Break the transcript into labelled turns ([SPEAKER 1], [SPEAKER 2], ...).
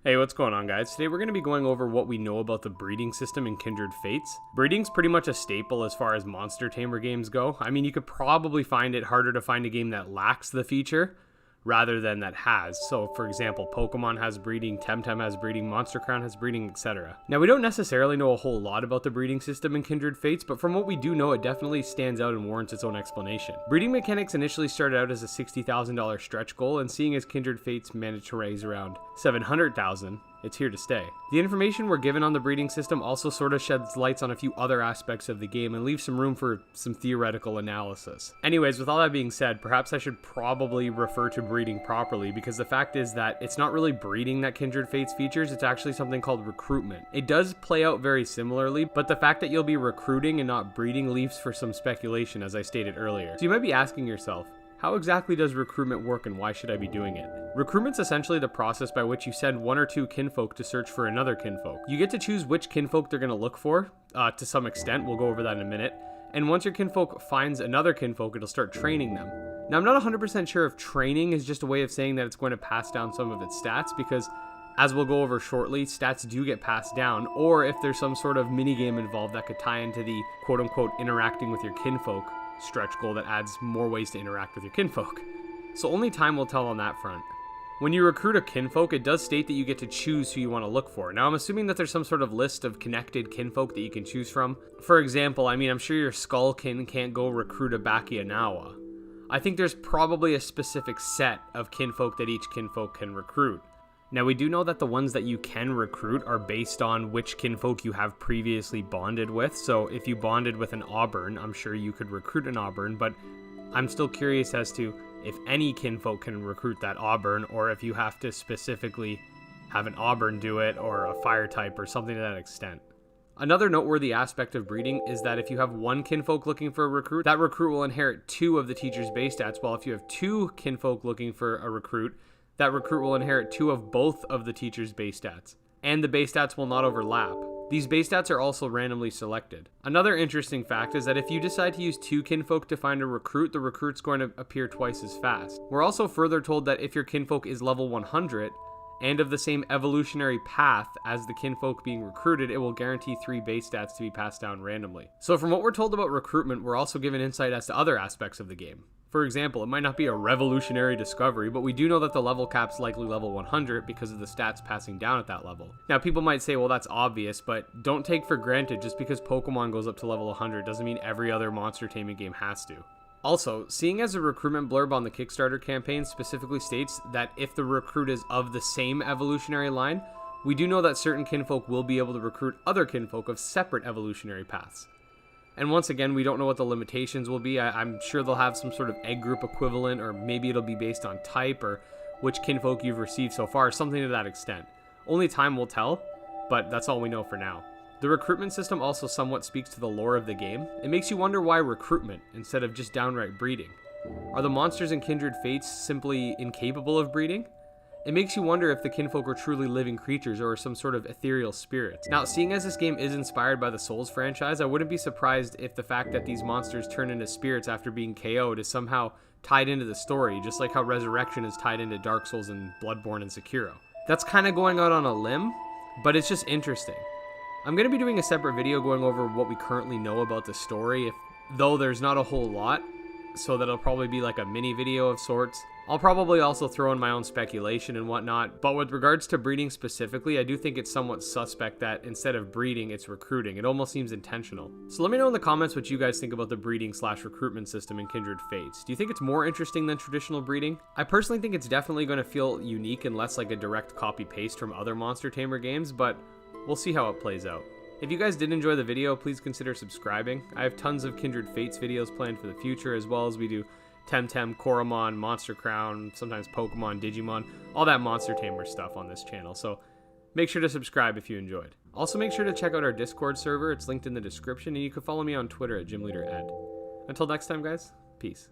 [SPEAKER 1] Hey, what's going on, guys? Today we're going to be going over what we know about the breeding system in Kindred Fates. Breeding's pretty much a staple as far as monster tamer games go. I mean, you could probably find it harder to find a game that lacks the feature rather than that has. So, for example, Pokemon has breeding, Temtem has breeding, Monster Crown has breeding, etc. Now, we don't necessarily know a whole lot about the breeding system in Kindred Fates, but from what we do know, it definitely stands out and warrants its own explanation. Breeding mechanics initially started out as a $60,000 stretch goal, and seeing as Kindred Fates managed to raise around $700,000, it's here to stay. The information we're given on the breeding system also sort of sheds lights on a few other aspects of the game and leaves some room for some theoretical analysis. Anyways, with all that being said, perhaps I should probably refer to breeding properly, because the fact is that it's not really breeding that Kindred Fates features, it's actually something called recruitment. It does play out very similarly, but the fact that you'll be recruiting and not breeding leaves for some speculation, as I stated earlier. So you might be asking yourself, how exactly does recruitment work and why should I be doing it? Recruitment's essentially the process by which you send one or two kinfolk to search for another kinfolk. You get to choose which kinfolk they're going to look for, to some extent. We'll go over that in a minute. And once your kinfolk finds another kinfolk, it'll start training them. Now, I'm not 100% sure if training is just a way of saying that it's going to pass down some of its stats, because as we'll go over shortly, stats do get passed down, or if there's some sort of minigame involved that could tie into the quote-unquote interacting with your kinfolk stretch goal that adds more ways to interact with your kinfolk. So only time will tell on that front. When you recruit a kinfolk, it does state that you get to choose who you want to look for. Now, I'm assuming that there's some sort of list of connected kinfolk that you can choose from. For example, I'm sure your Skullkin can't go recruit a Bakianawa. I think there's probably a specific set of kinfolk that each kinfolk can recruit. Now, we do know that the ones that you can recruit are based on which kinfolk you have previously bonded with. So if you bonded with an Auburn, I'm sure you could recruit an Auburn, but I'm still curious as to if any kinfolk can recruit that Auburn, or if you have to specifically have an Auburn do it, or a fire type, or something to that extent. Another noteworthy aspect of breeding is that if you have one kinfolk looking for a recruit, that recruit will inherit 2 of the teacher's base stats, while if you have 2 kinfolk looking for a recruit, that recruit will inherit 2 of both of the teacher's base stats. And the base stats will not overlap. These base stats are also randomly selected. Another interesting fact is that if you decide to use 2 kinfolk to find a recruit, the recruit's going to appear twice as fast. We're also further told that if your kinfolk is level 100, and of the same evolutionary path as the kinfolk being recruited, it will guarantee 3 base stats to be passed down randomly. So from what we're told about recruitment, we're also given insight as to other aspects of the game. For example, it might not be a revolutionary discovery, but we do know that the level cap's likely level 100 because of the stats passing down at that level. Now, people might say, well, that's obvious, but don't take for granted just because Pokemon goes up to level 100 doesn't mean every other monster taming game has to. Also, seeing as the recruitment blurb on the Kickstarter campaign specifically states that if the recruit is of the same evolutionary line, we do know that certain kinfolk will be able to recruit other kinfolk of separate evolutionary paths. And once again, we don't know what the limitations will be. I'm sure they'll have some sort of egg group equivalent, or maybe it'll be based on type or which kinfolk you've received so far, something to that extent. Only time will tell, but that's all we know for now. The recruitment system also somewhat speaks to the lore of the game. It makes you wonder why recruitment instead of just downright breeding. Are the monsters in Kindred Fates simply incapable of breeding? It makes you wonder if the kinfolk are truly living creatures or some sort of ethereal spirits. Now, seeing as this game is inspired by the Souls franchise, I wouldn't be surprised if the fact that these monsters turn into spirits after being KO'd is somehow tied into the story, just like how Resurrection is tied into Dark Souls and Bloodborne and Sekiro. That's kind of going out on a limb, but it's just interesting. I'm going to be doing a separate video going over what we currently know about the story, though there's not a whole lot, so that'll probably be like a mini video of sorts. I'll probably also throw in my own speculation and whatnot, but with regards to breeding specifically, I do think it's somewhat suspect that instead of breeding, it's recruiting. It almost seems intentional. So let me know in the comments what you guys think about the breeding/recruitment system in Kindred Fates. Do you think it's more interesting than traditional breeding? I personally think it's definitely going to feel unique and less like a direct copy-paste from other Monster Tamer games, but we'll see how it plays out. If you guys did enjoy the video, please consider subscribing. I have tons of Kindred Fates videos planned for the future, as well as we do Temtem, Koromon, Monster Crown, sometimes Pokemon, Digimon, all that Monster Tamer stuff on this channel, so make sure to subscribe if you enjoyed. Also, make sure to check out our Discord server. It's linked in the description, and you can follow me on Twitter at GymLeaderEd. Until next time, guys, peace.